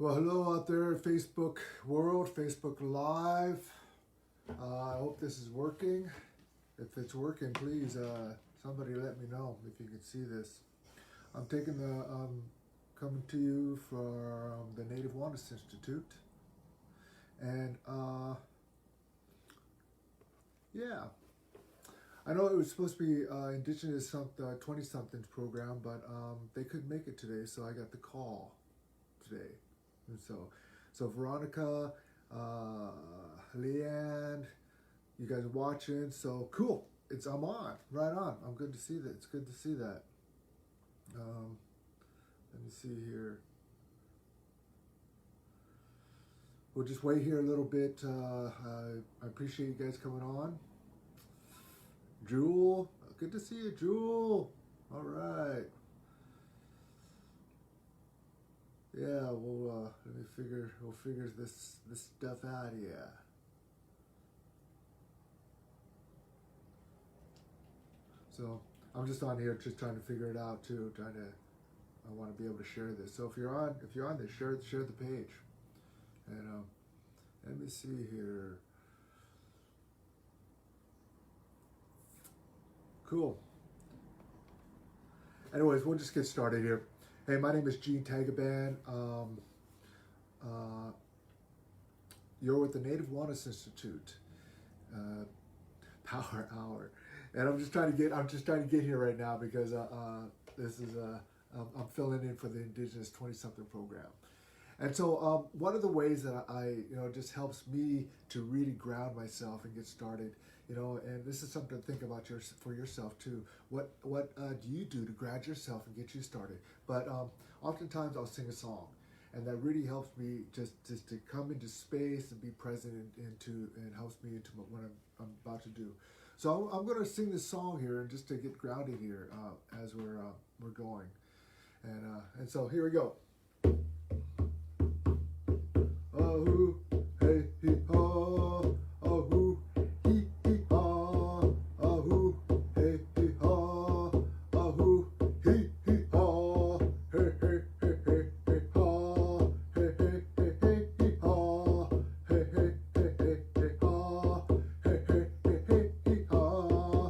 Well, hello out there, Facebook world, Facebook Live. I hope this is working. If it's working, please, somebody let me know if you can see this. I'm coming to you from the Native Wellness Institute. And, yeah. I know it was supposed to be Indigenous 20-somethings program, but they couldn't make it today, so I got the call today. And so Veronica, Leanne, you guys are watching. So cool. I'm on. Right on. I'm good to see that. It's good to see that. Let me see here. We'll just wait here a little bit. I appreciate you guys coming on. Jewel, good to see you, Jewel. All right. Yeah, we'll figure this stuff out here. So I'm just on here just trying to figure it out too. I want to be able to share this. So if you're on this, share the page. And let me see here. Cool. Anyways, we'll just get started here. Hey, my name is Tagaban. You're with the Native Wellness Institute, Power Hour, and I'm just trying to get here right now because this is I'm filling in for the Indigenous 20-something program, and so one of the ways that I just helps me to really ground myself and get started. And this is something to think about for yourself too. What do you do to ground yourself and get you started? But oftentimes I'll sing a song, and that really helps me just to come into space and be present and helps me into what I'm about to do. So I'm going to sing this song here, and just to get grounded here as we're going, and so here we go. Oh, hey, he, oh, oh, he, oh, oh, hey, he, oh, oh, he, oh, hey, hey, hey, hey, hey, oh, hey, hey, hey, hey, he, oh, hey, hey, hey, hey, hey, oh, hey, hey, hey, hey, he, oh,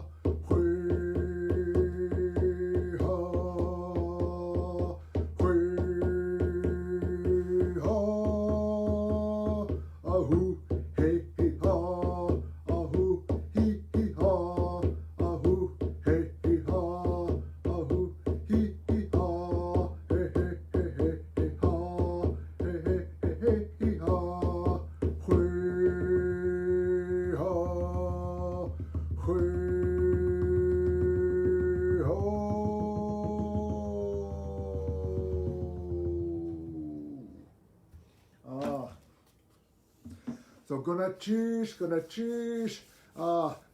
ahoo, hey, he, haw, ahoo, he, haw, ahoo, hey, he, haw, ahoo, he, haw, hey, hey, hey, hey, hey, haw, hey, hey, hey, hey, he, haw, hui, haw, hui, haw. So gonna choose.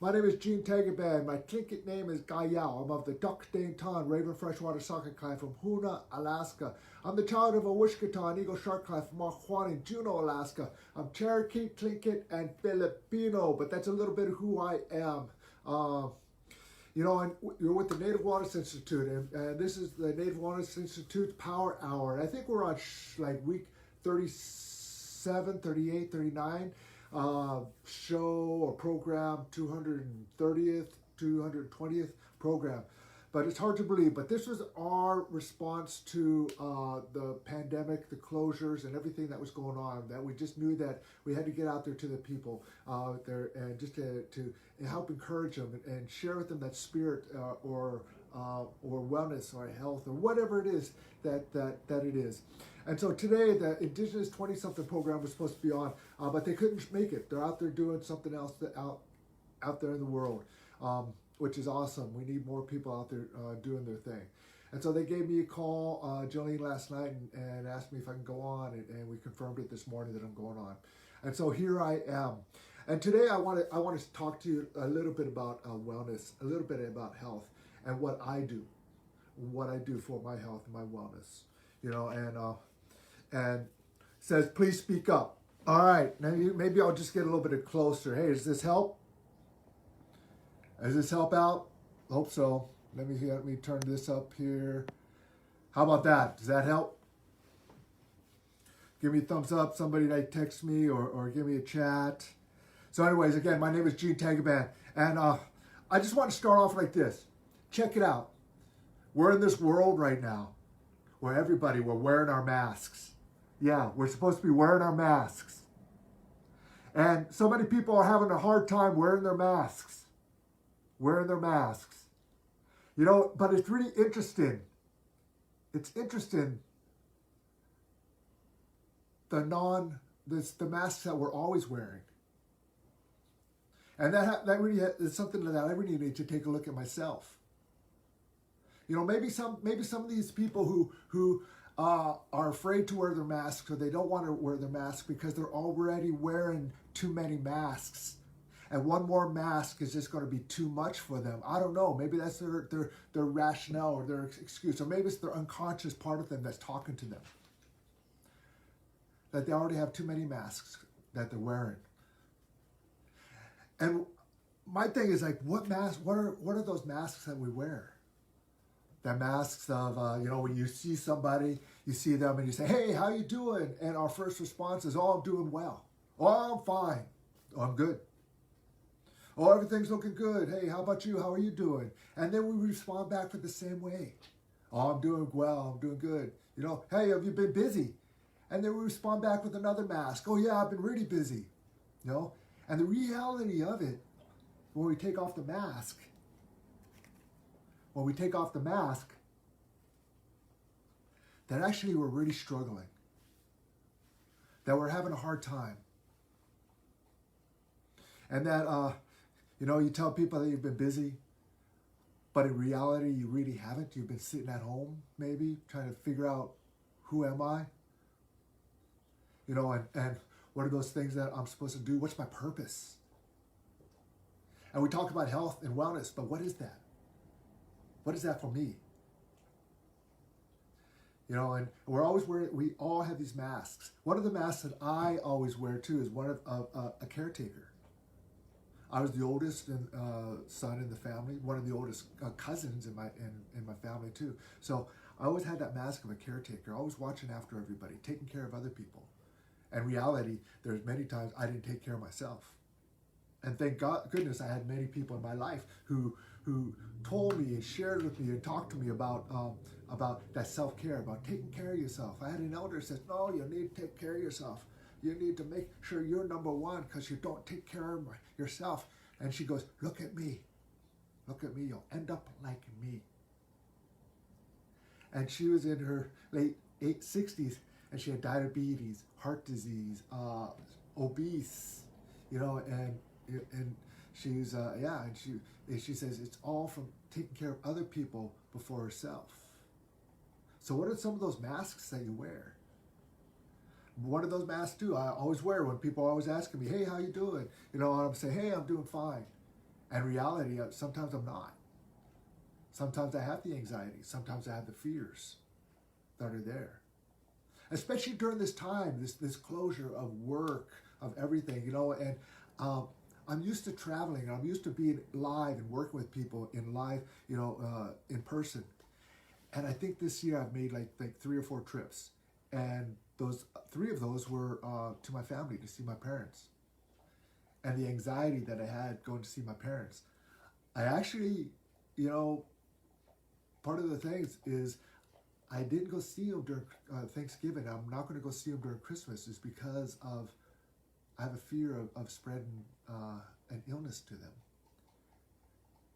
My name is Gene Tagaban. My Tlingit name is Gayao. I'm of the Duck-Dane Ton Raven Freshwater Socket Clan from Hoona, Alaska. I'm the child of a Wishkatan Eagle Shark Clan from Marquand in Juneau, Alaska. I'm Cherokee, Tlingit, and Filipino, but that's a little bit of who I am. And you're with the Native Wellness Institute, and this is the Native Wellness Institute's Power Hour. And I think we're on week 37, 38, 39. Show or program 230th, 220th program. But it's hard to believe. But this was our response to the pandemic, the closures, and everything that was going on. That we just knew that we had to get out there to the people there, and just to help encourage them and share with them that spirit or wellness or health or whatever it is that it is. And so today, the Indigenous 20-something program was supposed to be on, but they couldn't make it. They're out there doing something else out there in the world, which is awesome. We need more people out there doing their thing. And so they gave me a call, Jolene, last night and asked me if I can go on, and we confirmed it this morning that I'm going on. And so here I am. And today I want to talk to you a little bit about wellness, a little bit about health, and what I do for my health and my wellness. And says, please speak up. All right, now maybe I'll just get a little bit closer. Hey, does this help? Does this help out? Hope so. Let me turn this up here. How about that? Does that help? Give me a thumbs up, somebody that texts me or give me a chat. So anyways, again, my name is Tagaban, and I just want to start off like this. Check it out. We're in this world right now where we're wearing our masks. Yeah, we're supposed to be wearing our masks. And so many people are having a hard time wearing their masks. Wearing their masks. You know, but it's really interesting. It's interesting. The masks that we're always wearing. And that really is something that I really need to take a look at myself. You know, maybe some of these people who are afraid to wear their masks, or they don't want to wear their mask because they're already wearing too many masks, and one more mask is just going to be too much for them. I don't know. Maybe that's their rationale or their excuse, or maybe it's their unconscious part of them that's talking to them, that they already have too many masks that they're wearing. And my thing is like, what are those masks that we wear? The masks of, when you see somebody, you see them and you say, hey, how you doing? And our first response is, oh, I'm doing well. Oh, I'm fine. Oh, I'm good. Oh, everything's looking good. Hey, how about you? How are you doing? And then we respond back with the same way. Oh, I'm doing well. I'm doing good. You know, hey, have you been busy? And then we respond back with another mask. Oh, yeah, I've been really busy. You know? And the reality of it, when we take off the mask, that actually we're really struggling, that we're having a hard time. And that, you tell people that you've been busy, but in reality, you really haven't. You've been sitting at home, maybe, trying to figure out, who am I? You know, and what are those things that I'm supposed to do? What's my purpose? And we talk about health and wellness, but what is that? What is that for me? You know, and we all have these masks. One of the masks that I always wear too is one of a caretaker. I was the oldest son in the family, one of the oldest cousins in my family too. So I always had that mask of a caretaker, always watching after everybody, taking care of other people. And reality, there's many times I didn't take care of myself. And thank goodness I had many people in my life who told me and shared with me and talked to me about that self-care, about taking care of yourself. I had an elder who says, no, you need to take care of yourself. You need to make sure you're number one, because you don't take care of yourself. And she goes, look at me. Look at me. You'll end up like me. And she was in her late 60s, and she had diabetes, heart disease, obese, and she's and she says it's all from taking care of other people before herself. So what are some of those masks that you wear? One of those masks too, I always wear when people are always asking me, hey, how you doing? You know, I'm saying, hey, I'm doing fine. And reality, sometimes I'm not. Sometimes I have the anxiety. Sometimes I have the fears that are there. Especially during this time, this closure of work, of everything, and I'm used to traveling. I'm used to being live and working with people in live, in person. And I think this year I've made like 3 or 4 trips. And those 3 of those were to my family, to see my parents. And the anxiety that I had going to see my parents. I actually, part of the things is I didn't go see them during Thanksgiving. I'm not going to go see them during Christmas, is because I have a fear of spreading an illness to them.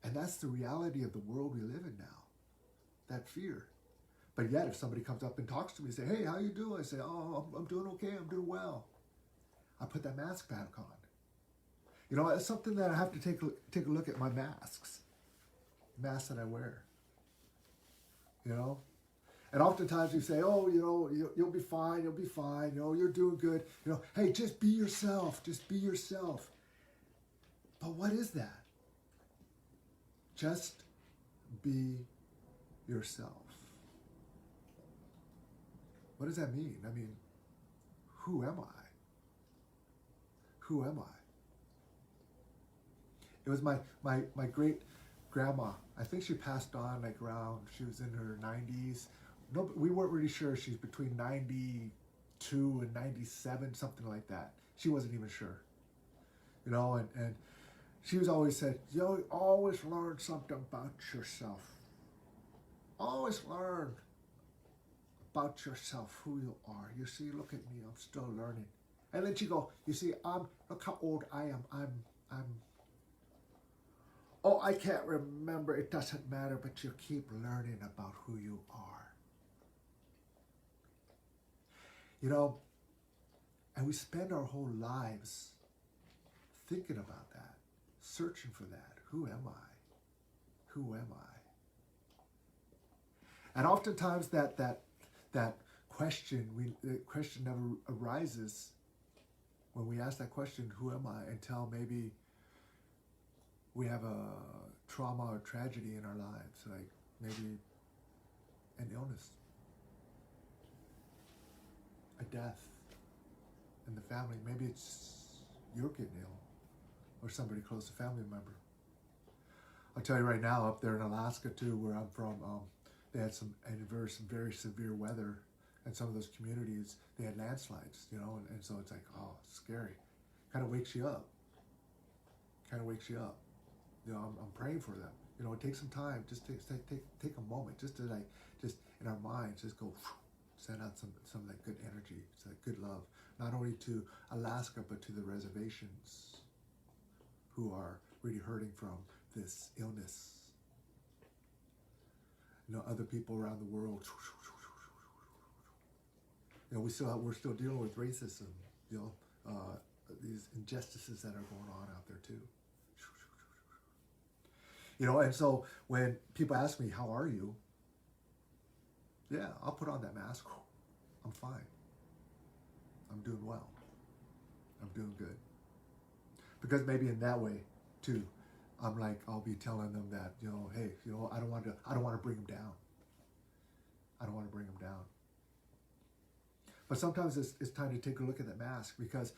And that's the reality of the world we live in now, that fear. But yet, if somebody comes up and talks to me and say, hey, how you doing? I say, oh, I'm doing okay, I'm doing well. I put that mask back on. It's something that I have to take a look at my masks that I wear. And oftentimes you say, oh, you'll be fine, you're doing good. Hey, just be yourself, But what is that? Just be yourself. What does that mean? I mean, who am I? Who am I? It was my great grandma. I think she passed on around, she was in her 90s. No, we weren't really sure. She's between 92 92 and 97, something like that. She wasn't even sure. And she was always said, always learn something about yourself. Always learn about yourself, who you are. You see, look at me, I'm still learning. And then she go, you see, look how old I am. I can't remember. It doesn't matter, but you keep learning about who you are. And we spend our whole lives thinking about that, searching for that. Who am I? Who am I? And oftentimes that question, the question never arises when we ask that question, who am I, until maybe we have a trauma or tragedy in our lives, like maybe an illness, a death in the family. Maybe it's you're getting ill or somebody close, a family member. I'll tell you right now, up there in Alaska too, where I'm from, they had some very severe weather, and some of those communities, they had landslides, and so it's like, oh, it's scary. Kind of wakes you up. I'm praying for them. It takes some time. Just take a moment, just to just in our minds, just go send out some of that good energy, that good love, not only to Alaska but to the reservations who are really hurting from this illness. Other people around the world. We're still dealing with racism. These injustices that are going on out there too. And so when people ask me, how are you? Yeah, I'll put on that mask. I'm fine. I'm doing well. I'm doing good. Because maybe in that way too, I'll be telling them that, hey, I don't want to bring them down. I don't want to bring them down. But sometimes it's time to take a look at that mask, because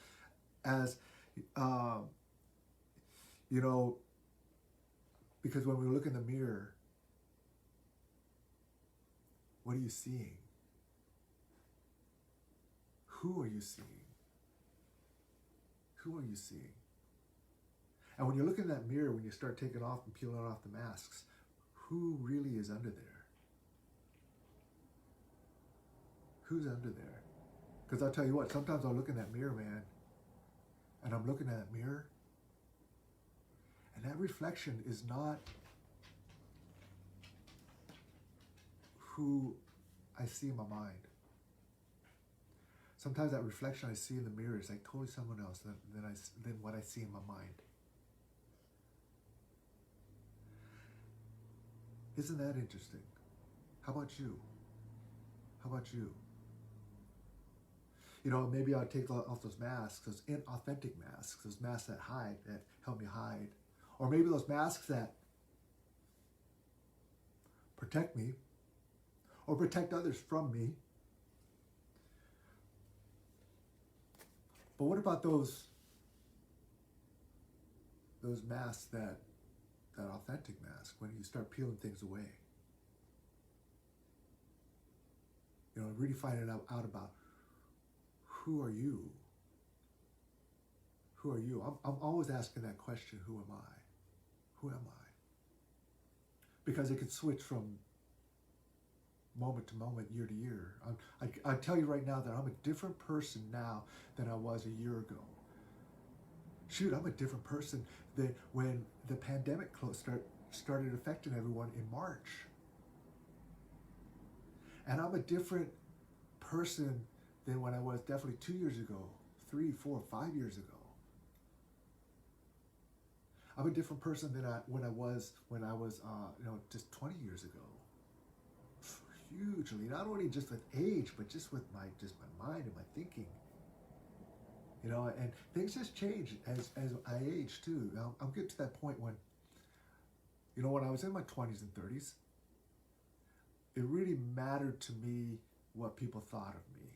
because when we look in the mirror, what are you seeing? Who are you seeing? Who are you seeing? And when you look in that mirror, when you start taking off and peeling off the masks, who really is under there? Who's under there? Because I'll tell you what, sometimes I'll look in that mirror, man, and I'm looking at that mirror, and that reflection is not who I see in my mind. Sometimes that reflection I see in the mirror is like totally someone else than what I see in my mind. Isn't that interesting? How about you? How about you? Maybe I'll take off those masks, those inauthentic masks, those masks that hide, that help me hide. Or maybe those masks that protect me or protect others from me. But what about those masks, that authentic mask, when you start peeling things away? Really finding out about who are you? Who are you? I'm always asking that question, who am I? Who am I? Because it could switch from moment to moment, year to year. I tell you right now that I'm a different person now than I was a year ago. Shoot, I'm a different person than when the pandemic started affecting everyone in March. And I'm a different person than when I was definitely 2 years ago, 3, 4, 5 years ago. I'm a different person than when I was just 20 years ago. Hugely, not only just with age, but just with my mind and my thinking. And things just change as I age too. I'll get to that point when, when I was in my 20s and 30s, it really mattered to me what people thought of me.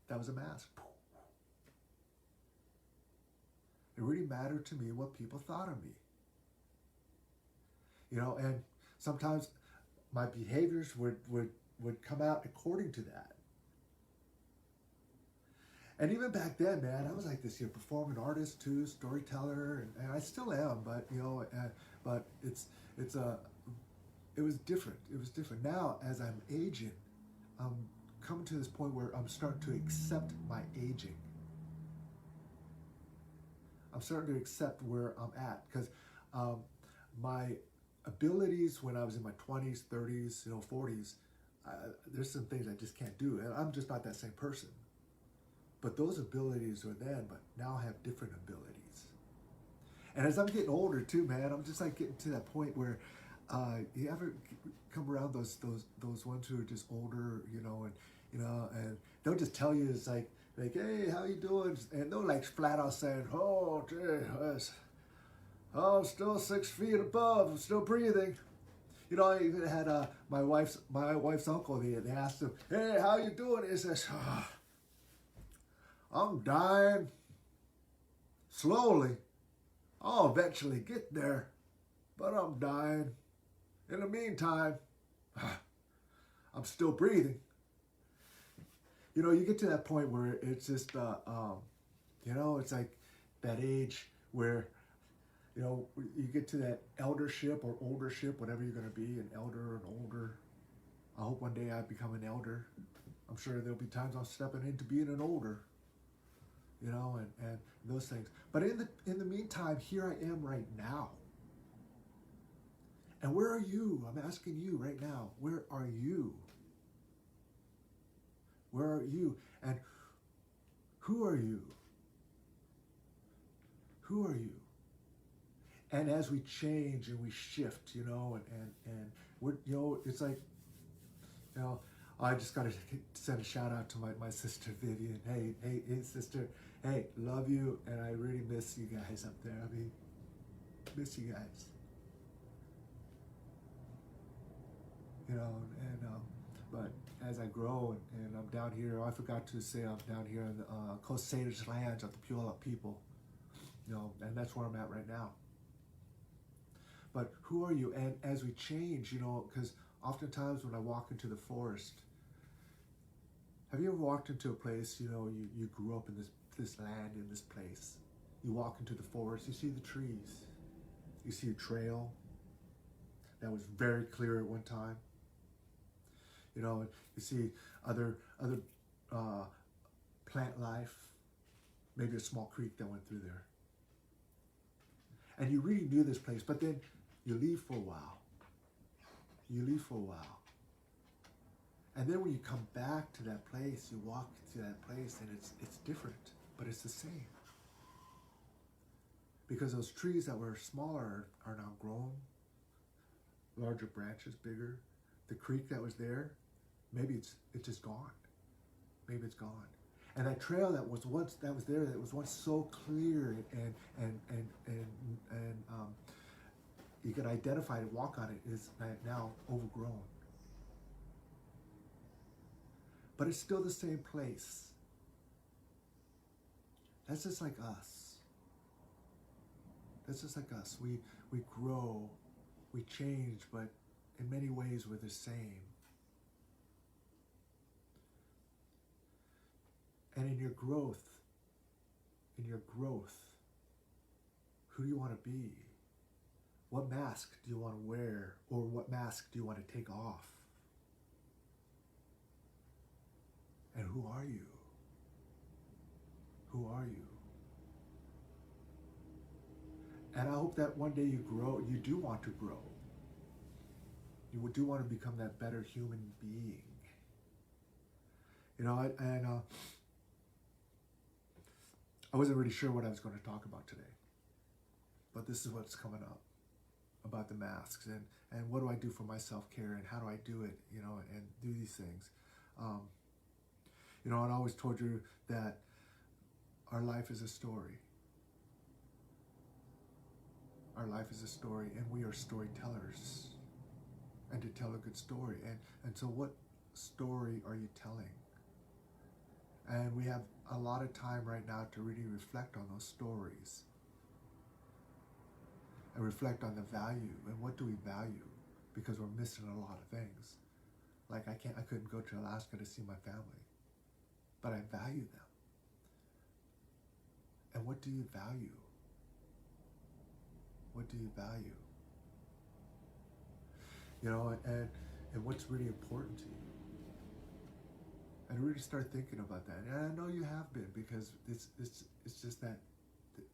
That was a mask. It really mattered to me what people thought of me. And sometimes my behaviors would come out according to that. And even back then, man, I was like this, performing artist too, storyteller, and I still am. But but it's a it was different. It was different. Now, as I'm aging, I'm coming to this point where I'm starting to accept my aging. I'm starting to accept where I'm at, because my abilities when I was in my 20s, 30s, 40s, there's some things I just can't do, and I'm just not that same person. But those abilities were then, but now I have different abilities. And as I'm getting older too, man, I'm just like getting to that point where you ever come around those ones who are just older, and they'll just tell you, it's like, hey, how you doing? And they're like flat out saying, oh, gee, I'm still 6 feet above, I'm still breathing. I even had my wife's uncle. They asked him, hey, how you doing? He says, I'm dying slowly. I'll eventually get there, but I'm dying. In the meantime, I'm still breathing. You get to that point where it's just, it's like that age where, you get to that eldership or oldership, whatever you're going to be, an elder, an older. I hope one day I become an elder. I'm sure there'll be times I'm stepping into being an older, and those things. But in the meantime, here I am right now. And where are you? I'm asking you right now, where are you? Where are you? And who are you? Who are you? And as we change and we shift, and we're, it's like, I just got to send a shout out to my sister Vivian. Hey, sister. Hey, love you, and I really miss you guys up there. I mean, miss you guys. But as I grow and I'm down here, I forgot to say I'm down here in the Coast Salish lands of the Puyallup people, and that's where I'm at right now. But who are you? And as we change, because oftentimes when I walk into the forest, have you ever walked into a place, you grew up in this land, in this place. You walk into the forest, you see the trees. You see a trail that was very clear at one time. You see other plant life, maybe a small creek that went through there. And you really knew this place, but then you leave for a while. And then when you come back to that place, you walk to that place, and it's different, but it's the same. Because those trees that were smaller are now grown, larger branches, bigger. The creek that was there, maybe it's just gone. Maybe it's gone. And that trail that was once so clear and you could identify it, walk on it, is now overgrown. But it's still the same place. That's just like us. We grow, we change, but in many ways we're the same. And in your growth, who do you want to be? What mask do you want to wear, or what mask do you want to take off? And who are you? Who are you? And I hope that one day you grow, you do want to grow. You do want to become that better human being. I wasn't really sure what I was going to talk about today. But this is what's coming up about the masks, and what do I do for my self-care, and how do I do it, and do these things. And I always told you that our life is a story. Our life is a story, and we are storytellers. And to tell a good story. And so what story are you telling? And we have a lot of time right now to really reflect on those stories. And reflect on the value, and what do we value? Because we're missing a lot of things. Like I couldn't go to Alaska to see my family, but I value them. And what do you value? What do you value? You know, and what's really important to you? And really start thinking about that. And I know you have been, because it's just that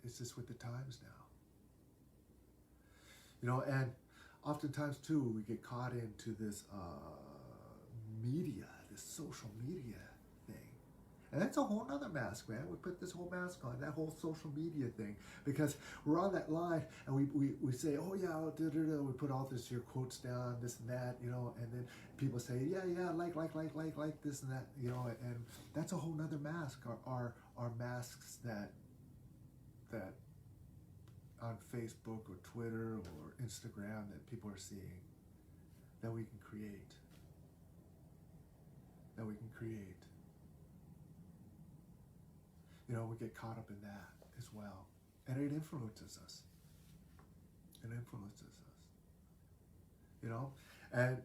it's just with the times now. You know, and oftentimes too we get caught into this media, this social media thing. And that's a whole nother mask, man. We put this whole mask on, that whole social media thing, because we're on that line and we say, oh yeah, we put all this, your quotes down, this and that, you know, and then people say, yeah, like this and that, you know, and that's a whole nother mask, our masks that on Facebook or Twitter or Instagram that people are seeing, that we can create. You know, we get caught up in that as well. And it influences us. You know? And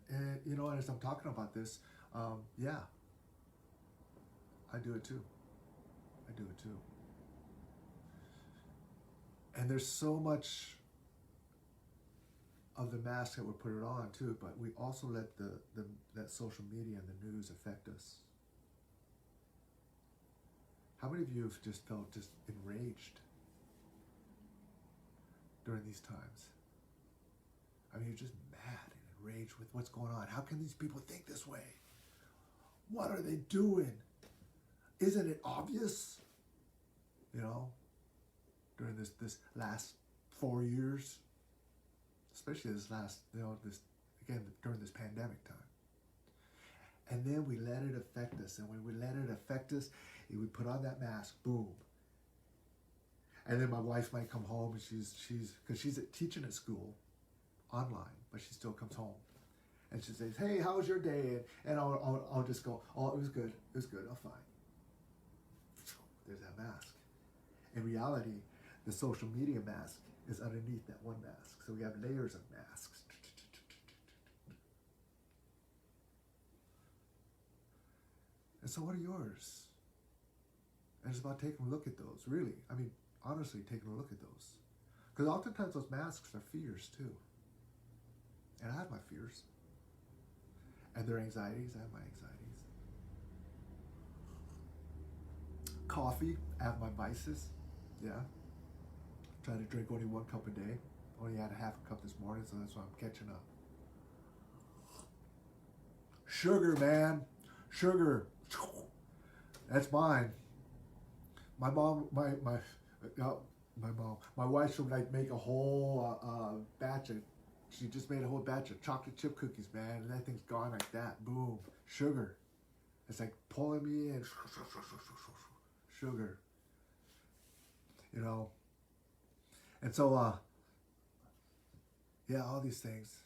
you know, as I'm talking about this, yeah, I do it too. And there's so much of the mask that we put it on too, but we also let that social media and the news affect us. How many of you have just felt just enraged during these times? I mean, you're just mad and enraged with what's going on. How can these people think this way? What are they doing? Isn't it obvious? You know, during this last 4 years, especially this last, you know, this, again, during this pandemic time. And then we let it affect us. And when we let it affect us, we put on that mask, boom. And then my wife might come home, and because she's teaching at school online, but she still comes home. And she says, hey, how was your day? And I'll just go, oh, it was good, oh, fine. There's that mask. In reality, the social media mask is underneath that one mask. So we have layers of masks. And so what are yours? And it's about taking a look at those, really. I mean, honestly, taking a look at those. Because oftentimes those masks are fears too. And I have my fears. And they're anxieties. I have my anxieties. Coffee, I have my vices. Yeah. Try to drink only 1 cup a day. Only had a half a cup this morning, so that's why I'm catching up. Sugar, man. Sugar. That's mine. My mom, my wife would like make a whole batch of, she just made a whole batch of chocolate chip cookies, man, and that thing's gone like that. Boom. Sugar. It's like pulling me in. Sugar. You know. And so, yeah, all these things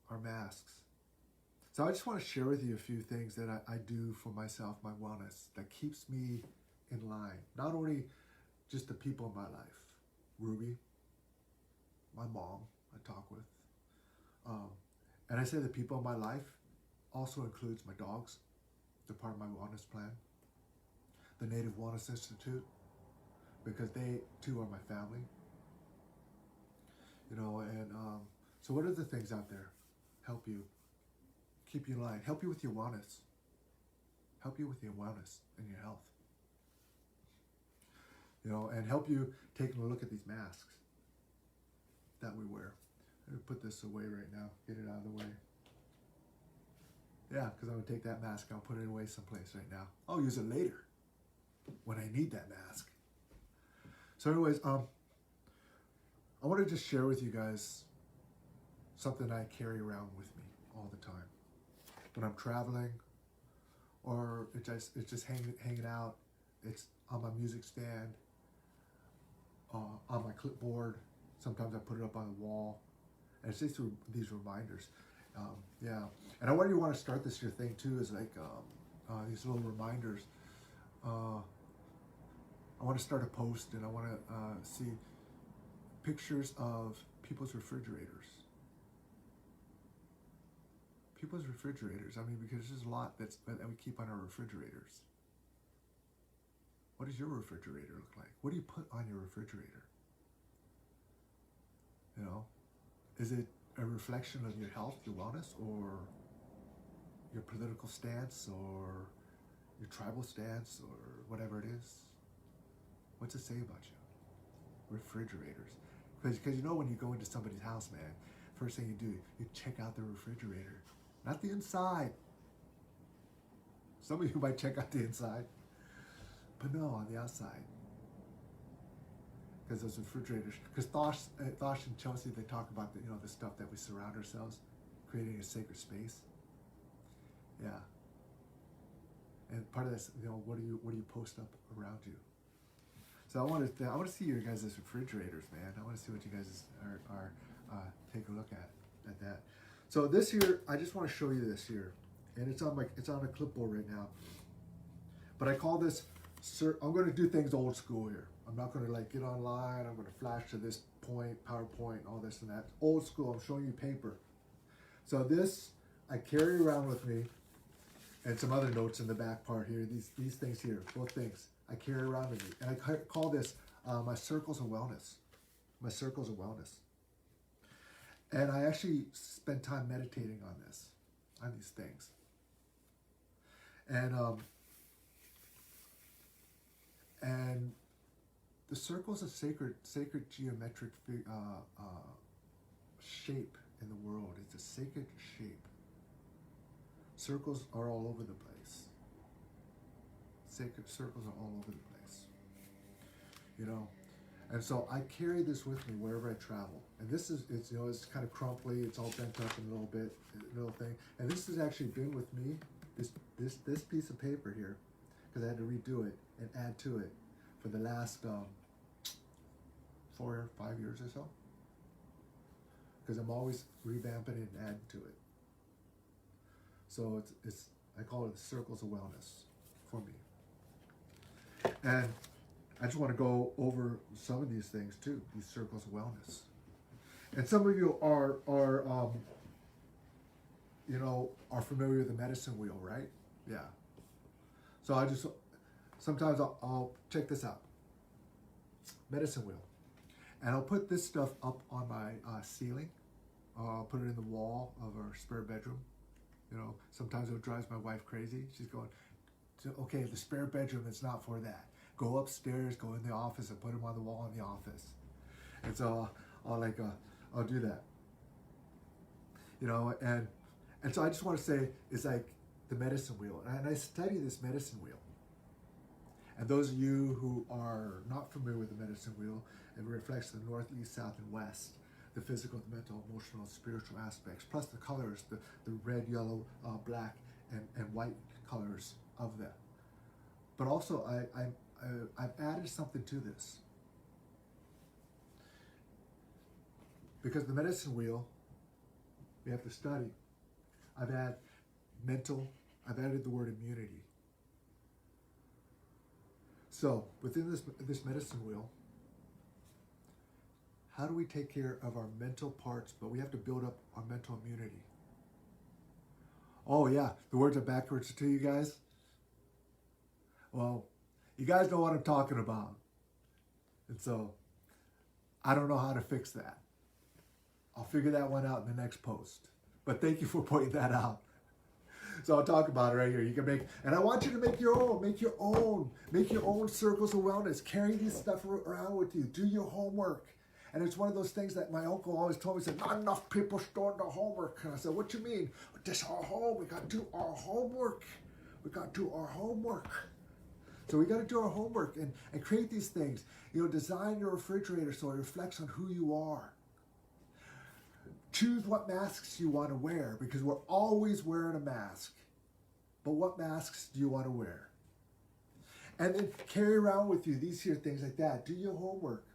are masks. So I just want to share with you a few things that I do for myself, my wellness, that keeps me in line. Not only just the people in my life, Ruby, my mom, I talk with. And I say the people in my life also includes my dogs. They're part of my wellness plan. The Native Wellness Institute, because they too are my family. You know, and so what are the things out there help you, keep you in line, help you with your wellness, help you with your wellness and your health. You know, and help you taking a look at these masks that we wear. I'm gonna put this away right now, get it out of the way. Yeah, because I'm gonna take that mask, I'll put it away someplace right now. I'll use it later when I need that mask. So anyways, I want to just share with you guys something I carry around with me all the time. When I'm traveling, or it's just hanging out, it's on my music stand, on my clipboard. Sometimes I put it up on the wall. And it's just these reminders. Yeah. And I already want to start this year thing too, is like these little reminders. I want to start a post, and I want to see pictures of people's refrigerators. People's refrigerators. I mean, because there's a lot that we keep on our refrigerators. What does your refrigerator look like? What do you put on your refrigerator? You know, is it a reflection of your health, your wellness, or your political stance, or your tribal stance, or whatever it is? What's it say about you? Refrigerators. Because you know when you go into somebody's house, man, first thing you do, you check out the refrigerator. Not the inside. Some of you might check out the inside. But no, on the outside. Because those refrigerators, because Thosh and Chelsea, they talk about the stuff that we surround ourselves, creating a sacred space. Yeah. And part of this, what do you post up around you? So I want to see your guys' refrigerators, man. I want to see what you guys are take a look at that. So this here, I just want to show you this here, and it's on a clipboard right now. But I call this. I'm going to do things old school here. I'm not going to get online. I'm going to flash to this point, PowerPoint, all this and that. Old school. I'm showing you paper. So this I carry around with me, and some other notes in the back part here. These things here, both things I carry around with me, and I call this my circles of wellness. My circles of wellness. And I actually spend time meditating on these things. And the circle's a sacred geometric shape in the world. It's a sacred shape. Circles are all over the place. Sacred circles are all over the place. And so I carry this with me wherever I travel. And it's kind of crumply. It's all bent up a little thing. And this has actually been with me. This piece of paper here, because I had to redo it and add to it for the last 4 or 5 years or so. Because I'm always revamping it and adding to it. So I call it the circles of wellness for me. And I just want to go over some of these things too, these circles of wellness. And some of you are familiar with the medicine wheel, right? Yeah. So sometimes I'll check this out. Medicine wheel. And I'll put this stuff up on my ceiling. I'll put it in the wall of our spare bedroom. Sometimes it drives my wife crazy. She's going, okay, the spare bedroom is not for that. Go upstairs, go in the office, and put them on the wall in the office. And so I'll do that. And so I just want to say it's like the medicine wheel. And I study this medicine wheel. And those of you who are not familiar with the medicine wheel, it reflects the north, east, south, and west, the physical, the mental, emotional, spiritual aspects, plus the colors, the red, yellow, black, and white colors of them. But also, I've added something to this. Because the medicine wheel, we have to study. I've added the word immunity. So, within this medicine wheel, how do we take care of our mental parts, but we have to build up our mental immunity? Oh yeah, the words are backwards to you guys? Well, you guys know what I'm talking about. And so, I don't know how to fix that. I'll figure that one out in the next post. But thank you for pointing that out. So I'll talk about it right here. You can and I want you to make your own circles of wellness. Carry this stuff around with you. Do your homework. And it's one of those things that my uncle always told me, he said, not enough people doing the homework. And I said, what you mean? This our home. We got to do our homework. So we got to do our homework and create these things. Design your refrigerator so it reflects on who you are. Choose what masks you want to wear, because we're always wearing a mask. But what masks do you want to wear? And then carry around with you these here things like that. Do your homework.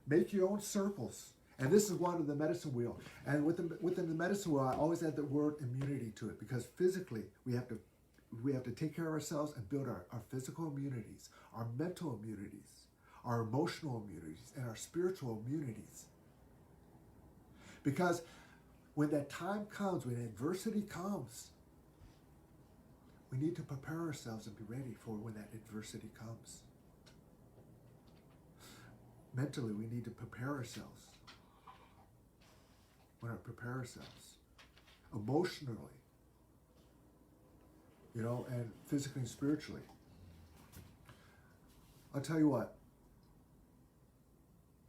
Make your own circles. And this is one of the medicine wheel. And within the medicine wheel, I always add the word immunity to it, because physically we have to take care of ourselves and build our physical immunities, our mental immunities, our emotional immunities, and our spiritual immunities. Because when that time comes, when adversity comes, we need to prepare ourselves and be ready for when that adversity comes. mentally, we need to prepare ourselves. We want to prepare ourselves emotionally, and physically and spiritually. I'll tell you what,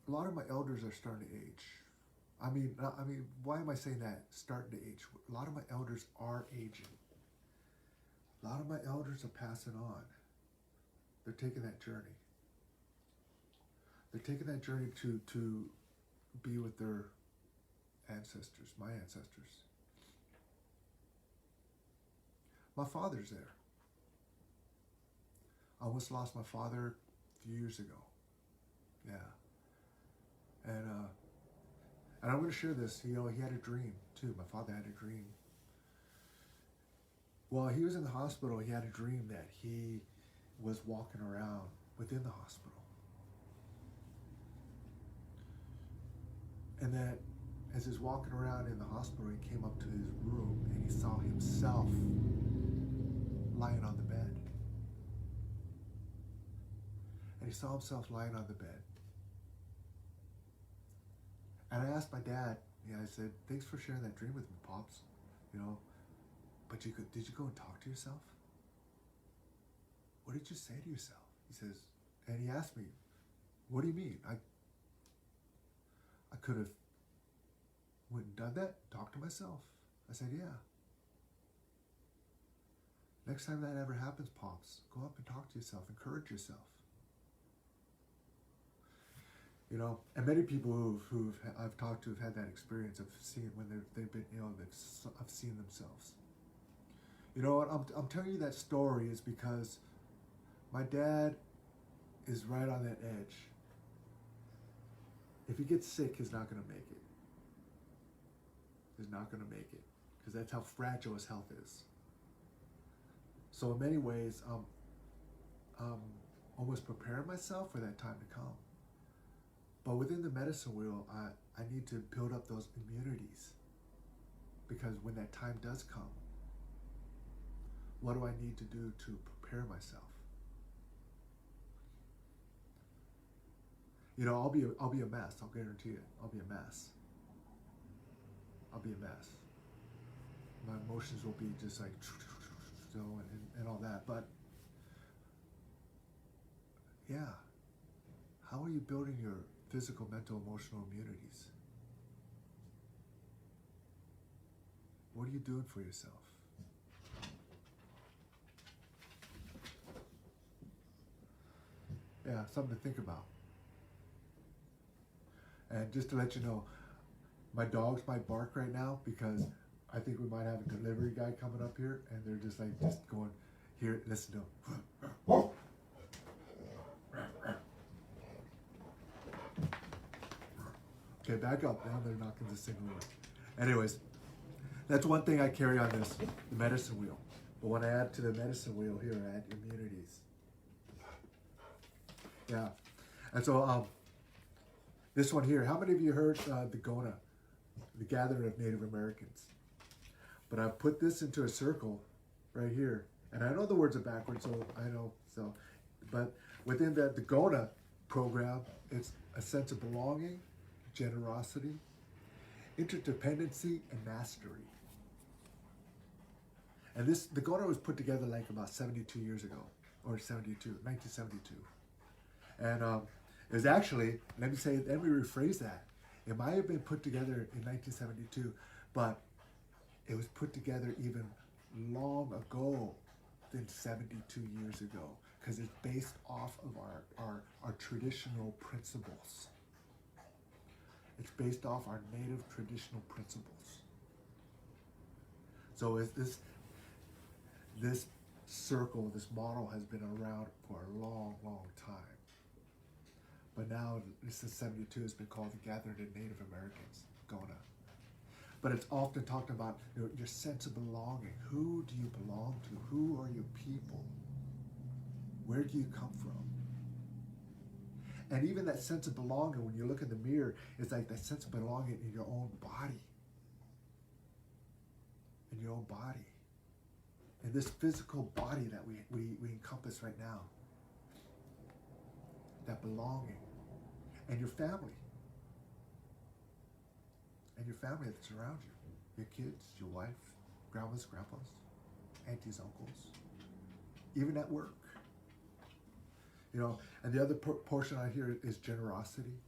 a lot of my elders are starting to age. I mean, why am I saying that? Starting to age. A lot of my elders are aging. A lot of my elders are passing on. They're taking that journey. They're taking that journey to be with their ancestors, my ancestors. My father's there. I almost lost my father a few years ago. Yeah. And I'm going to share this. He had a dream too. My father had a dream. While he was in the hospital, he had a dream that he was walking around within the hospital. And that as he was walking around in the hospital, he came up to his room and he saw himself lying on the bed. And he saw himself lying on the bed. And I asked my dad, I said, thanks for sharing that dream with me, Pops. But did you go and talk to yourself? What did you say to yourself? He says, and he asked me, what do you mean? I could have went and done that, talked to myself. I said, yeah. Next time that ever happens, Pops, go up and talk to yourself, encourage yourself. And many people who I've talked to have had that experience of seeing when they've been ill, I've seen themselves. You know what? I'm telling you that story is because my dad is right on that edge. If he gets sick, he's not going to make it. He's not going to make it because that's how fragile his health is. So in many ways, I'm almost preparing myself for that time to come. But within the medicine wheel, I need to build up those immunities. Because when that time does come, what do I need to do to prepare myself? I'll be a mess. I'll guarantee it. I'll be a mess. I'll be a mess. My emotions will be just like, and all that. But yeah, how are you building your physical, mental, emotional immunities? What are you doing for yourself? Yeah, something to think about. And just to let you know, my dogs might bark right now because I think we might have a delivery guy coming up here, and they're just going, here, listen to him. Okay, back up. Now they're knocking this thing over. Anyways, that's one thing I carry on this, the medicine wheel. But when I add to the medicine wheel here, I add immunities. Yeah. And so this one here, how many of you heard the Gona, the Gathering of Native Americans? But I've put this into a circle right here. And I know the words are backwards, so I know. But within the Gona program, it's a sense of belonging, generosity, interdependency, and mastery. And the Gona was put together about 72 years ago, or 1972. And it was actually, let me rephrase that. It might have been put together in 1972, but it was put together even long ago than 72 years ago, because it's based off of our traditional principles. It's based off our native traditional principles. So this circle, this model has been around for a long, long time. But now, since 72, it's been called the Gathering of Native Americans, Gona. But it's often talked about your sense of belonging. Who do you belong to? Who are your people? Where do you come from? And even that sense of belonging, when you look in the mirror, it's like that sense of belonging in your own body. In your own body. In this physical body that we encompass right now. That belonging. and your family. And your family that surrounds you. Your kids, your wife, grandmas, grandpas, aunties, uncles, even at work. You know, and the other portion I hear is generosity.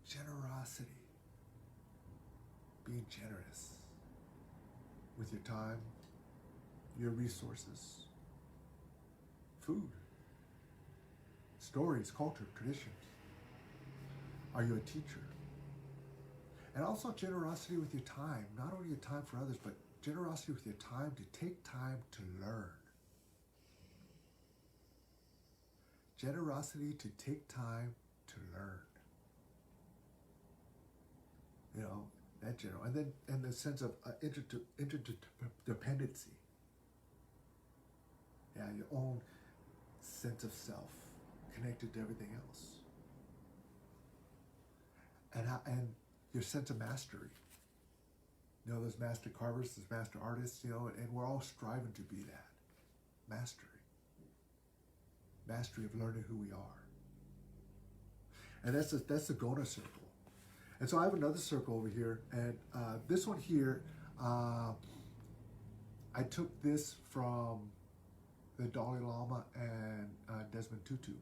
Generosity. Being generous with your time, your resources, food, stories, culture, traditions. Are you a teacher? And also generosity with your time, not only your time for others, but generosity with your time to take time to learn. Generosity to take time to learn. You know, that general. And then and the sense of interdependency. Yeah, your own sense of self connected to everything else. And your sense of mastery. You know, those master carvers, those master artists, you know, and we're all striving to be that. Mastery. Mastery of learning who we are. And that's the Gona circle. And so I have another circle over here, and this one here, I took this from the Dalai Lama and Desmond Tutu.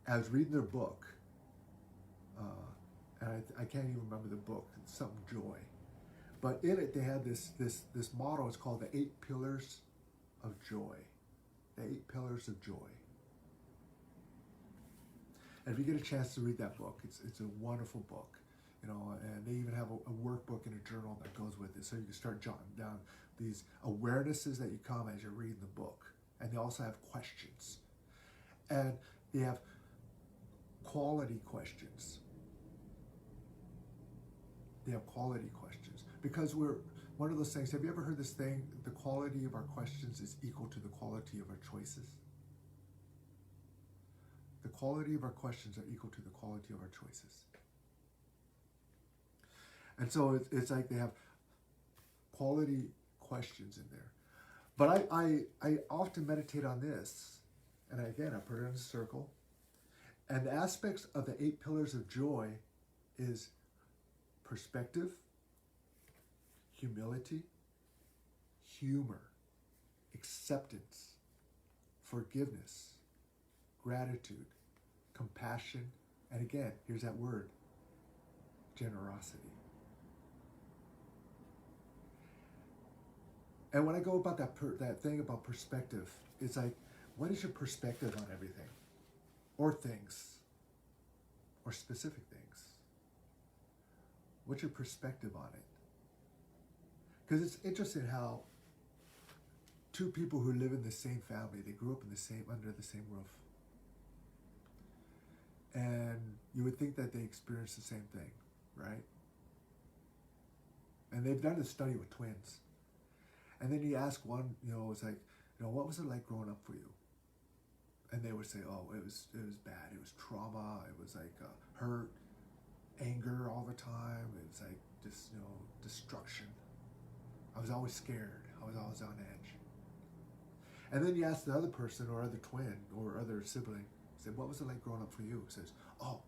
I was reading their book, and I can't even remember the book. It's something joy, but in it they had this motto. It's called the 8 Pillars of Joy. The 8 Pillars of Joy. And if you get a chance to read that book, it's a wonderful book, you know. And they even have a workbook and a journal that goes with it, so you can start jotting down these awarenesses that you come as you're reading the book. And they also have questions, and they have quality questions. They have quality questions because we're one of those things. Have you ever heard this thing? The quality of our questions is equal to the quality of our choices. The quality of our questions are equal to the quality of our choices. And so it's like they have quality questions in there. But I often meditate on this, and again, I put it in a circle. And the aspects of the 8 Pillars of Joy is perspective, humility, humor, acceptance, forgiveness, gratitude, compassion, and again, here's that word, generosity. And when I go about that thing about perspective, it's like, what is your perspective on everything? Or things? Or specific things? What's your perspective on it? Because it's interesting how 2 people who live in the same family, they grew up under the same roof. And you would think that they experienced the same thing, right? And they've done a study with twins. And then you ask one, you know, it's like, you know, what was it like growing up for you? And they would say, oh, it was bad. It was trauma. It was like hurt, anger all the time. It was like just, you know, destruction. I was always scared. I was always on edge. And then you ask the other person or other twin or other sibling, say, what was it like growing up for you? He says, oh,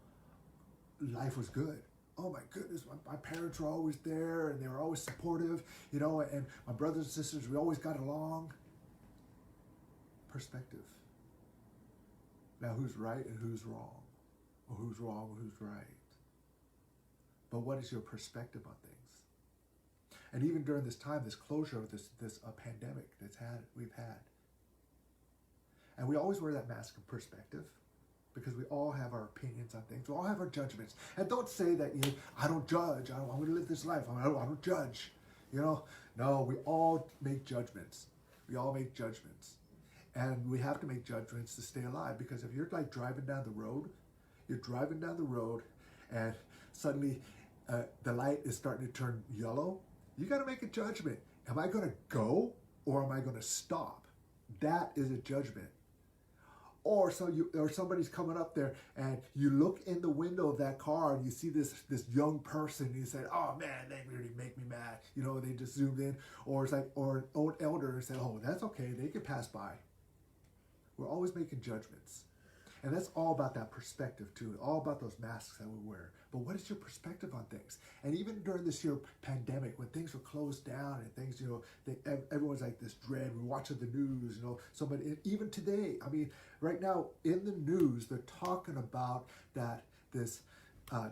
life was good. Oh my goodness, my parents were always there and they were always supportive, you know, and my brothers and sisters, we always got along. Perspective. Now who's right and who's wrong? Or who's wrong or who's right? But what is your perspective on things? And even during this time, this closure of this pandemic we've had. And we always wear that mask of perspective, because we all have our opinions on things. We all have our judgments. And don't say that, I don't judge. I'm going to live this life. I don't judge. You know? No, we all make judgments. We all make judgments. And we have to make judgments to stay alive. Because if you're like driving down the road, and suddenly the light is starting to turn yellow, you got to make a judgment. Am I going to go or am I going to stop? That is a judgment. Or somebody's coming up there and you look in the window of that car and you see this young person and you say, oh man, they really make me mad. You know, they just zoomed in. Or it's like, or an old elder and said, oh, that's okay, they can pass by. We're always making judgments. And that's all about that perspective too, all about those masks that we wear. But what is your perspective on things? And even during this year pandemic, when things were closed down and things, everyone's like this dread. We're watching the news, somebody, even today, I mean, right now in the news, they're talking about that this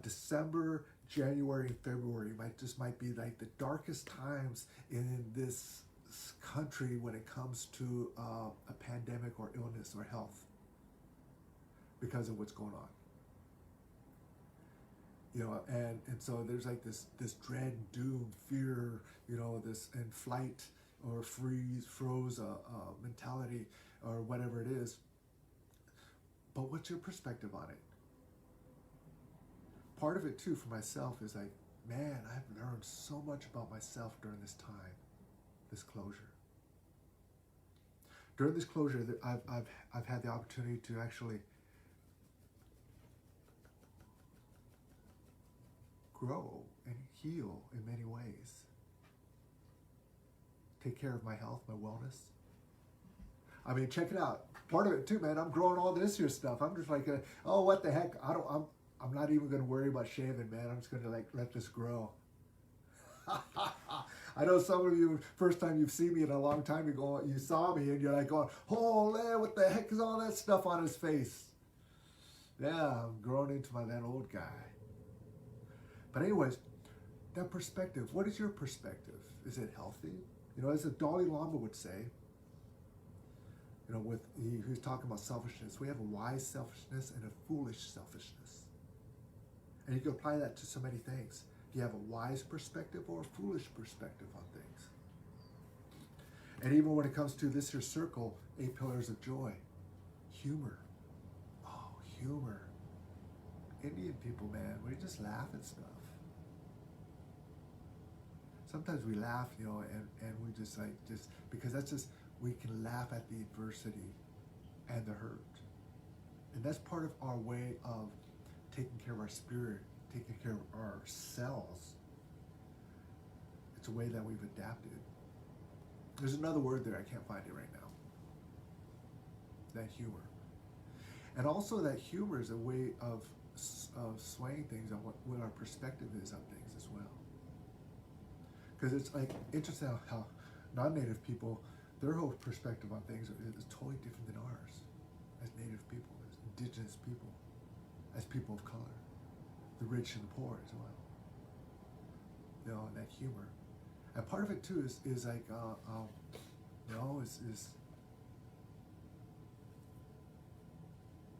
December, January, and February might be like the darkest times in this country when it comes to a pandemic or illness or health, because of what's going on. And so there's like this dread, doom, fear, this and flight or froze mentality or whatever it is. But what's your perspective on it? Part of it too for myself is like, man, I've learned so much about myself during this time, this closure. During this closure, I've had the opportunity to actually grow and heal in many ways. Take care of my health, my wellness. I mean, check it out. Part of it too, man. I'm growing all this here stuff. I'm just like, oh, what the heck? I'm not even going to worry about shaving, man. I'm just going to let this grow. I know some of you, first time you've seen me in a long time ago, you saw me and you're like going, holy, what the heck is all that stuff on his face? Yeah, I'm growing into that old guy. But anyways, that perspective, what is your perspective? Is it healthy? As the Dalai Lama would say, he was talking about selfishness. We have a wise selfishness and a foolish selfishness. And you can apply that to so many things. Do you have a wise perspective or a foolish perspective on things? And even when it comes to this here circle, 8 pillars of joy, humor. Oh, humor. Indian people, man, we just laugh at stuff. Sometimes we laugh, and we just because we can laugh at the adversity and the hurt. And that's part of our way of taking care of our spirit, taking care of ourselves. It's a way that we've adapted. There's another word there, I can't find it right now. That humor. And also that humor is a way of swaying things on what our perspective is on things as well. Because it's like interesting how non-native people, their whole perspective on things is totally different than ours as native people, as indigenous people, as people of color, the rich and the poor as well. And that humor. And part of it too is like, is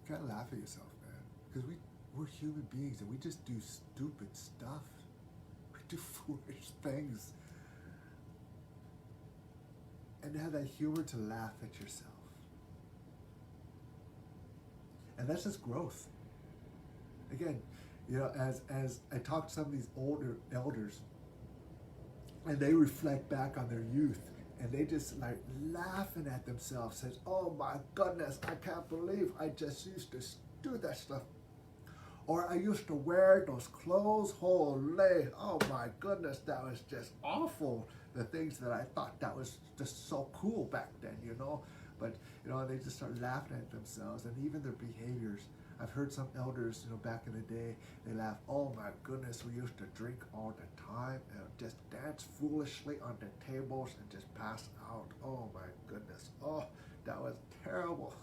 you gotta laugh at yourself, man. Because we're human beings and we just do stupid stuff. We do foolish things. And have that humor to laugh at yourself. And that's just growth. Again, as I talk to some of these older elders, and they reflect back on their youth, and they just like laughing at themselves, says, oh my goodness, I can't believe I just used to do that stuff. Or I used to wear those clothes, holy, oh my goodness, that was just awful. The things that I thought that was just so cool back then, But, they just start laughing at themselves and even their behaviors. I've heard some elders, back in the day, they laugh, oh my goodness, we used to drink all the time and just dance foolishly on the tables and just pass out. Oh my goodness. Oh, that was terrible.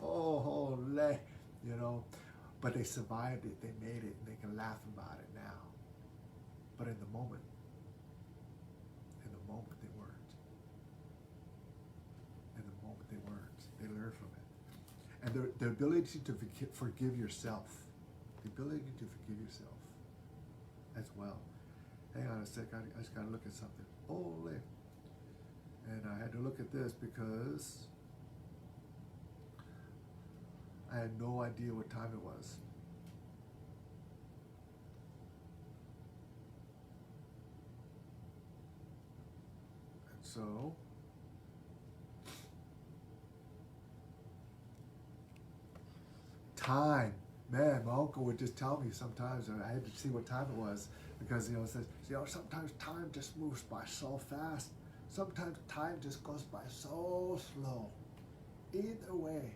Oh, holy, But they survived it, they made it, and they can laugh about it now. But in the moment they weren't. In the moment they weren't. They learned from it. And the ability to forgive yourself. The ability to forgive yourself as well. Hang on a sec, I just gotta look at something. Holy. And I had to look at this because I had no idea what time it was. And so, time. Man, my uncle would just tell me sometimes, and I had to see what time it was, because, it says, sometimes time just moves by so fast. Sometimes time just goes by so slow. Either way,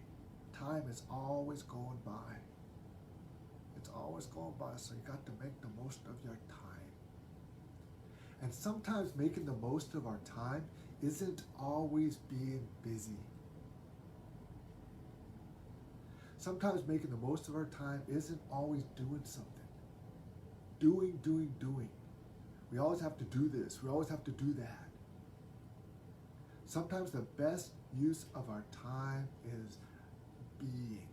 Time is always going by. It's always going by, so you got to make the most of your time. And sometimes making the most of our time isn't always being busy. Sometimes making the most of our time isn't always doing something. Doing. We always have to do this. We always have to do that. Sometimes the best use of our time is being.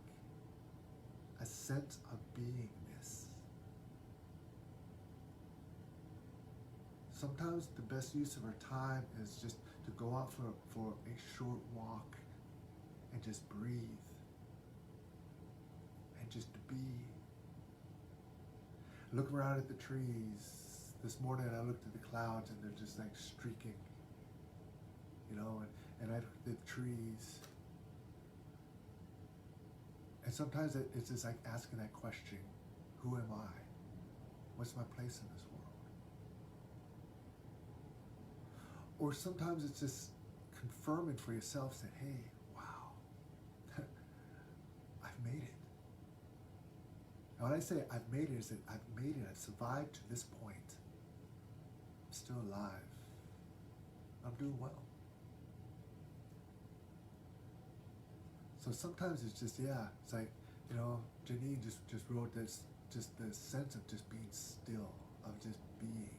A sense of beingness. Sometimes the best use of our time is just to go out for a short walk and just breathe and just be. Look around at the trees. This morning I looked at the clouds and they're just like streaking, and I looked at the trees. And sometimes it's just like asking that question, who am I? What's my place in this world? Or sometimes it's just confirming for yourself that, hey, wow, I've made it. And when I say I've made it, is that I've made it, I've survived to this point. I'm still alive. I'm doing well. So sometimes it's just, it's like, Janine just wrote this, just the sense of just being still, of just being.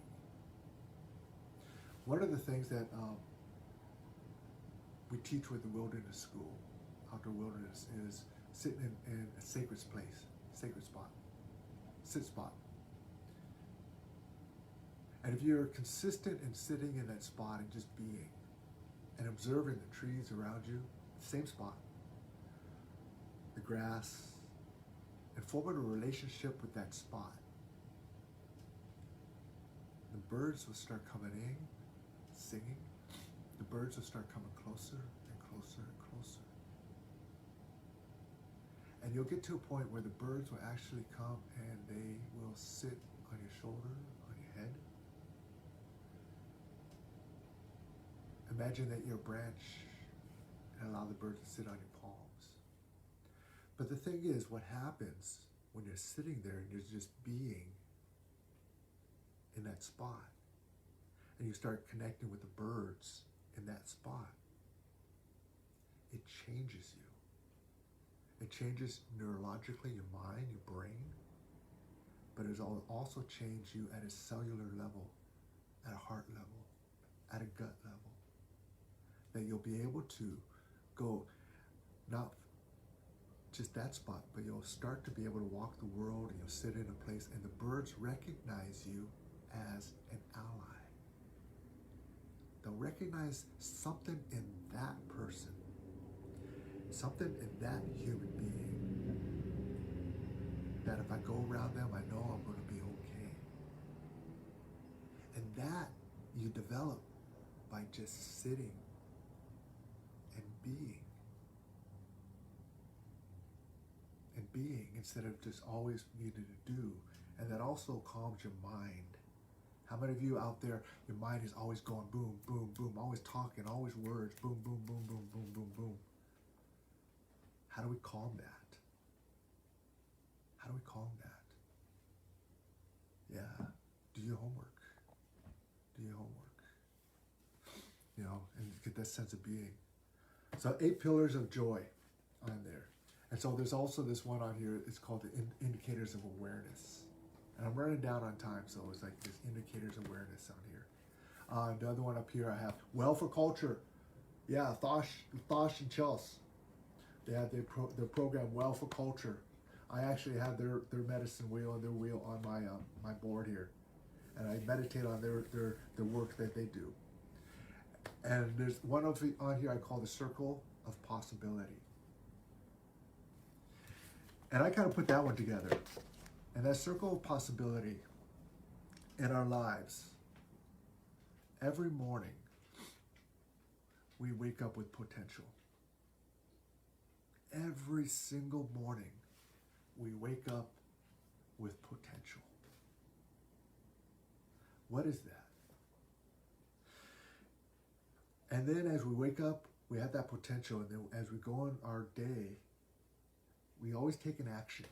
One of the things that we teach with the wilderness school, outdoor wilderness, is sitting in a sacred place, sacred spot, sit spot. And if you're consistent in sitting in that spot and just being, and observing the trees around you, same spot, the grass, and forming a relationship with that spot, the birds will start coming in, singing. The birds will start coming closer and closer and closer. And you'll get to a point where the birds will actually come and they will sit on your shoulder, on your head. Imagine that you're a branch and allow the birds to sit on your palms. But the thing is, what happens when you're sitting there and you're just being in that spot, and you start connecting with the birds in that spot, it changes you. It changes neurologically your mind, your brain, but it'll also change you at a cellular level, at a heart level, at a gut level, that you'll be able to go, not just that spot, but you'll start to be able to walk the world, and you'll sit in a place and the birds recognize you as an ally. They'll recognize something in that person, something in that human being, that if I go around them, I know I'm going to be okay. And that you develop by just sitting and being. And being instead of just always needing to do. And that also calms your mind. How many of you out there, your mind is always going boom, boom, boom, always talking, always words, boom, boom, boom, boom, boom, boom, boom. How do we calm that? How do we calm that? Yeah, do your homework. Do your homework. And get that sense of being. So 8 pillars of joy on there. And so there's also this one on here, it's called the indicators of awareness. And I'm running down on time, so it's like this indicators of awareness on here. The other one up here I have, well for culture. Yeah, Thosh and Chelsea. They have their program, Well for Culture. I actually have their medicine wheel and their wheel on my board here. And I meditate on their work that they do. And there's one on here I call the Circle of Possibility. And I kind of put that one together. And that circle of possibility in our lives, every morning, we wake up with potential. Every single morning, we wake up with potential. What is that? And then as we wake up, we have that potential, and then as we go on our day, we always take an action.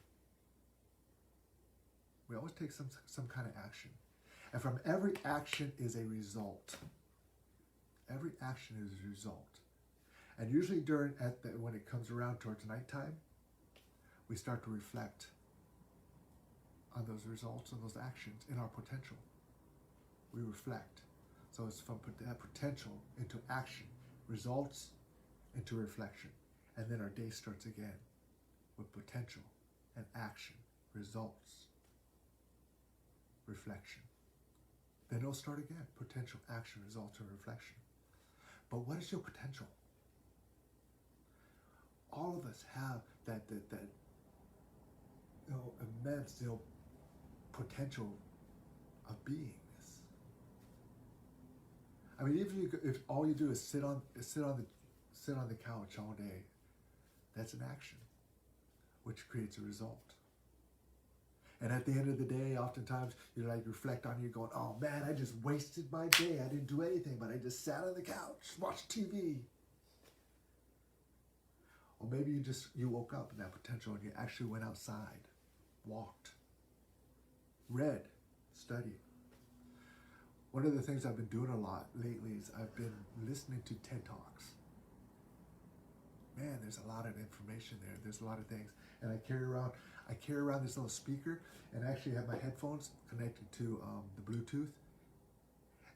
We always take some kind of action. And from every action is a result. Every action is a result. And usually when it comes around towards nighttime, we start to reflect on those results and those actions in our potential. We reflect. So it's from that potential into action, results into reflection. And then our day starts again with potential and action, results, reflection. Then it'll start again, potential, action, results, and reflection. But what is your potential? All of us have that immense potential of beingness. I mean, if all you do is sit on the couch all day, that's an action, which creates a result. And at the end of the day, oftentimes you reflect on you going, oh man, I just wasted my day. I didn't do anything, but I just sat on the couch, watched TV. Or maybe you woke up in that potential and you actually went outside, walked, read, studied. One of the things I've been doing a lot lately is I've been listening to TED Talks. Man, there's a lot of information there. There's a lot of things. And I carry around this little speaker, and I actually have my headphones connected to the Bluetooth.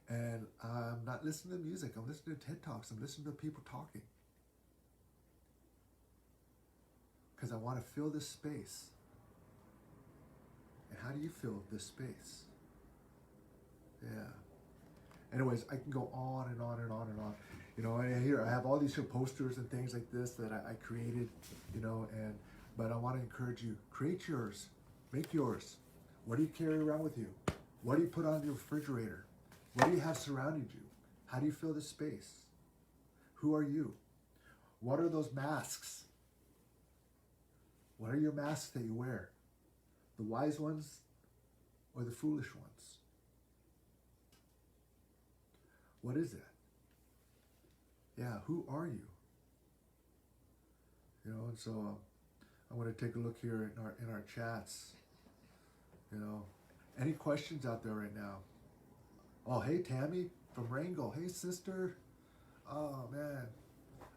And I'm not listening to music. I'm listening to TED Talks. I'm listening to people talking. Because I want to fill this space. And how do you fill this space? Yeah. Anyways, I can go on and on and on and on. And here I have all these posters and things like this that I created, but I want to encourage you, create yours, make yours. What do you carry around with you? What do you put on your refrigerator? What do you have surrounding you? How do you fill the space? Who are you? What are those masks? What are your masks that you wear? The wise ones or the foolish ones? What is that? Yeah, who are you? And so I'm going to take a look here in our chats. Any questions out there right now? Oh, hey Tammy from Wrangell. Hey sister. Oh man,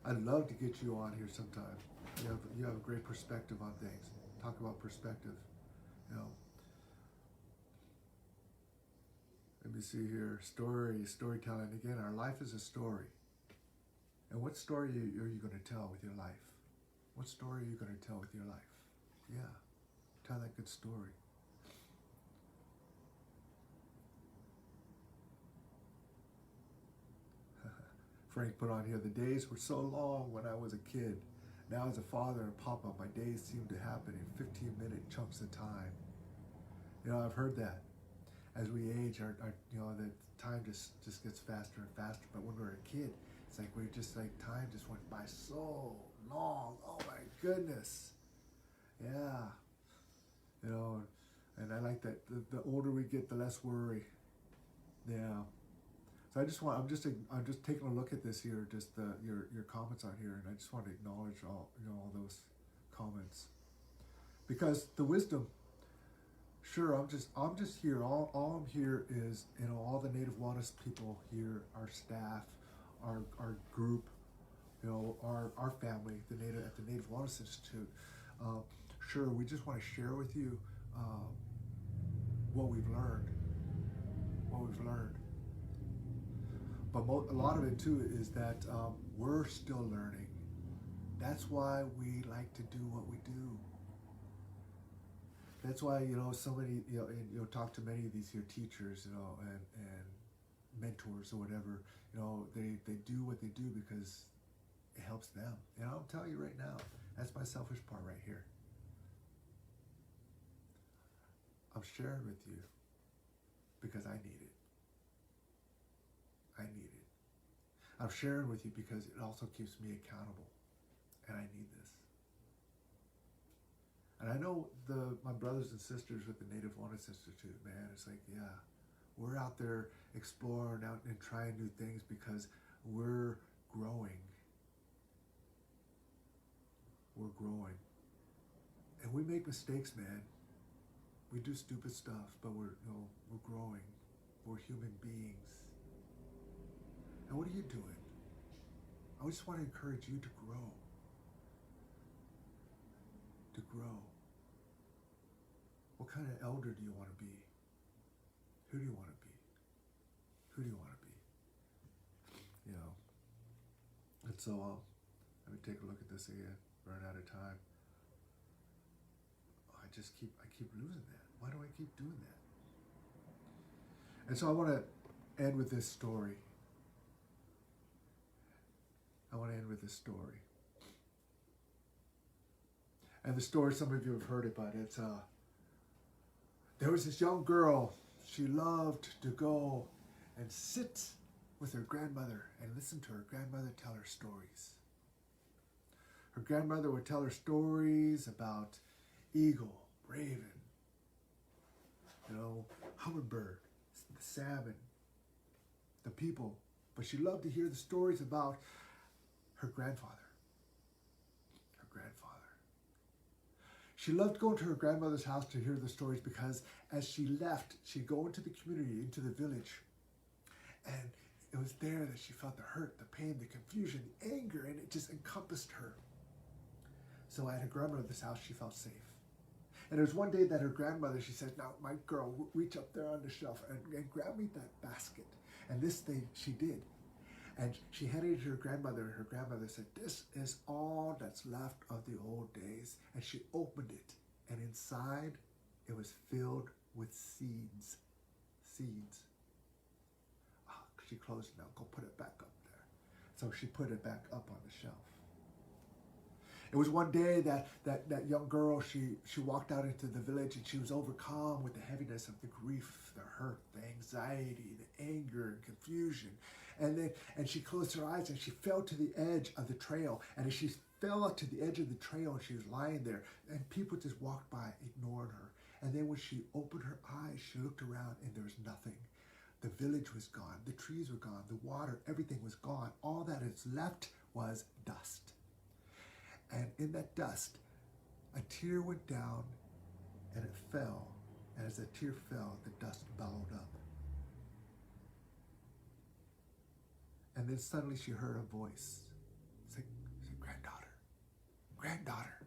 I'd love to get you on here sometime. You have a great perspective on things. Talk about perspective. Let me see here. Storytelling. Again, our life is a story. And what story are you going to tell with your life? What story are you going to tell with your life? Yeah, tell that good story. Frank put on here, the days were so long when I was a kid. Now as a father and papa, my days seem to happen in 15-minute chunks of time. I've heard that. As we age, our the time just gets faster and faster. But when we're a kid, it's like we're just time just went by so long. Oh my goodness. Yeah. And I like that. The older we get, the less worry. Yeah. So I'm just taking a look at this here, just your comments on here, and I just want to acknowledge all those comments, because the wisdom. Sure, I'm just here. All I'm here is all the Native Wellness people here, our staff, our group, our family, at the Native Wellness Institute. Sure, we just want to share with you what we've learned. But a lot of it too is that we're still learning. That's why we like to do what we do. That's why so many and talk to many of these here teachers and mentors or whatever. They do what they do because it helps them. And I'll tell you right now, that's my selfish part right here. I'm sharing with you because I need it. I'm sharing with you because it also keeps me accountable, and I need this. And I know my brothers and sisters with the Native Wellness Institute, man, it's like, yeah, we're out there exploring out and trying new things because we're growing. We're growing. And we make mistakes, man. We do stupid stuff, but we're growing. We're human beings. And what are you doing? I just want to encourage you to grow. To grow. What kind of elder do you want to be? Who do you want to be? Who do you want to be? You know. And so, let me take a look at this again. Run out of time. I keep losing that. Why do I keep doing that? And so I want to end with this story. And the story, some of you have heard it, but it's there was this young girl. She loved to go and sit with her grandmother and listen to her grandmother tell her stories. Her grandmother would tell her stories about eagle, raven, hummingbird, the salmon, the people. But she loved to hear the stories about her grandfather. She loved going to her grandmother's house to hear the stories because as she left, she'd go into the community, into the village. And it was there that she felt the hurt, the pain, the confusion, the anger, and it just encompassed her. So at her grandmother's house, she felt safe. And there was one day that her grandmother, she said, now, my girl, reach up there on the shelf and grab me that basket. And this thing she did. And she handed it to her grandmother, and her grandmother said, this is all that's left of the old days. And she opened it, and inside it was filled with seeds. Seeds. She closed it now. Go put it back up there. So she put it back up on the shelf. It was one day that young girl, she walked out into the village and she was overcome with the heaviness of the grief, the hurt, the anxiety, the anger and confusion. And she closed her eyes and she fell to the edge of the trail. And as she fell out to the edge of the trail and she was lying there, and people just walked by, ignored her. And then when she opened her eyes, she looked around and there was nothing. The village was gone. The trees were gone. The water, everything was gone. All that is left was dust. And in that dust, a tear went down and it fell. And as the tear fell, the dust bellowed up. And then suddenly she heard a voice say, granddaughter, granddaughter.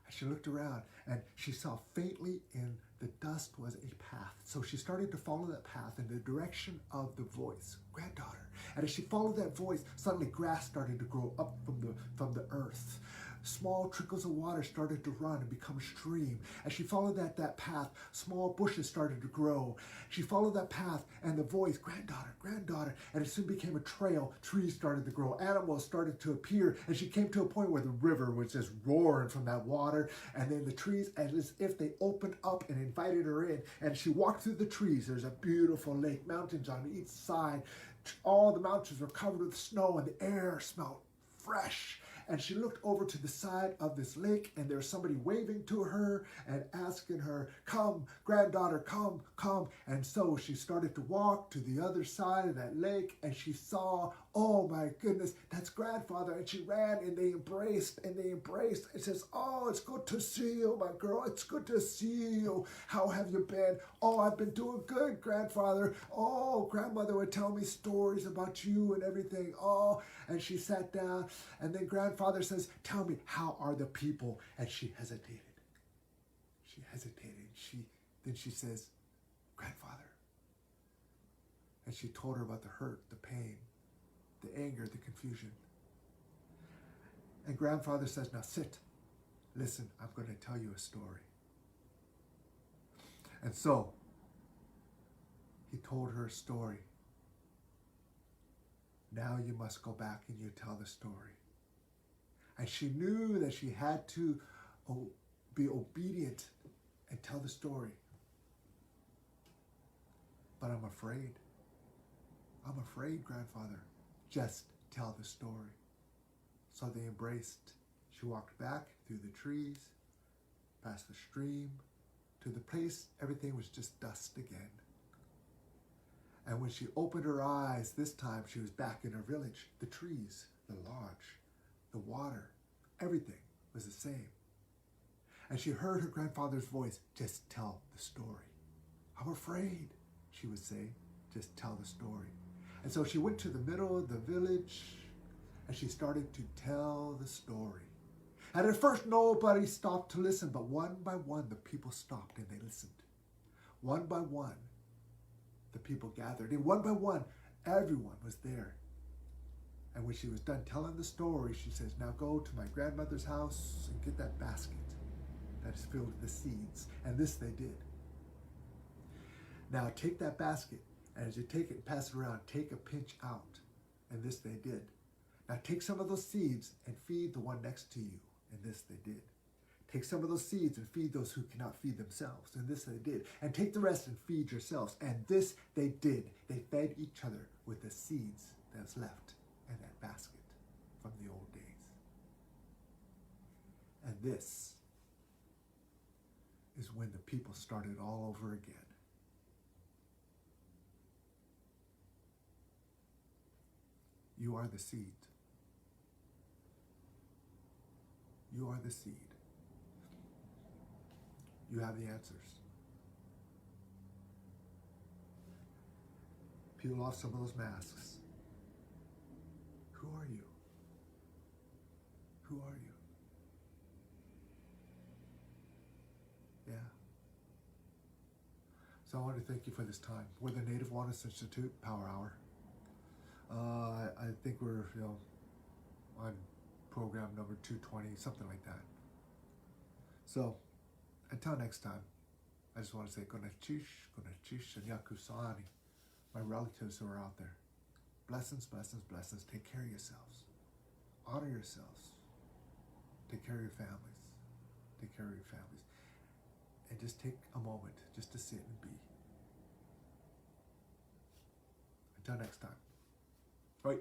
And she looked around and she saw faintly in the dust was a path. So she started to follow that path in the direction of the voice, granddaughter. And as she followed that voice, suddenly grass started to grow up from the earth. Small trickles of water started to run and become a stream. As she followed that path, small bushes started to grow. She followed that path and the voice, granddaughter, granddaughter, and it soon became a trail. Trees started to grow. Animals started to appear. And she came to a point where the river was just roaring from that water. And then the trees, as if they opened up and invited her in. And she walked through the trees. There's a beautiful lake, mountains on each side. All the mountains were covered with snow and the air smelled fresh. And she looked over to the side of this lake, and there was somebody waving to her and asking her, come, granddaughter, come, come. And so she started to walk to the other side of that lake, and she saw, oh my goodness, that's grandfather. And she ran, and they embraced, and It says, oh, it's good to see you, my girl. It's good to see you. How have you been? Oh, I've been doing good, grandfather. Oh, grandmother would tell me stories about you and everything. Oh, and she sat down, and then grandfather says, tell me, how are the people? And she hesitated. Then she says, grandfather. And she told her about the hurt, the pain, the anger, the confusion. And grandfather says, now sit. Listen, I'm going to tell you a story. And so he told her a story. Now you must go back and you tell the story. And she knew that she had to be obedient and tell the story. But I'm afraid. I'm afraid, grandfather. Just tell the story. So they embraced. She walked back through the trees, past the stream, to the place everything was just dust again. And when she opened her eyes, this time she was back in her village. The trees, the lodge, the water, everything was the same. And she heard her grandfather's voice, just tell the story. I'm afraid, she would say, just tell the story. And so she went to the middle of the village and she started to tell the story. And at first nobody stopped to listen, but one by one the people stopped and they listened. One by one the people gathered, and one by one everyone was there. And when she was done telling the story, she says, now go to my grandmother's house and get that basket that is filled with the seeds. And this they did. Now take that basket, and as you take it and pass it around, take a pinch out. And this they did. Now take some of those seeds and feed the one next to you. And this they did. Take some of those seeds and feed those who cannot feed themselves. And this they did. And take the rest and feed yourselves. And this they did. They fed each other with the seeds that was left in that basket from the old days. And this is when the people started all over again. You are the seed. You are the seed. You have the answers. Peel off some of those masks. Who are you? Who are you? Yeah. So I want to thank you for this time. We're the Native Wellness Institute Power Hour. I think we're, on program number 220, something like that. So, until next time, I just want to say Gonachish, and Yakusani, my relatives who are out there. Blessings, blessings, blessings. Take care of yourselves. Honor yourselves. Take care of your families. Take care of your families. And just take a moment just to sit and be. Until next time. Right.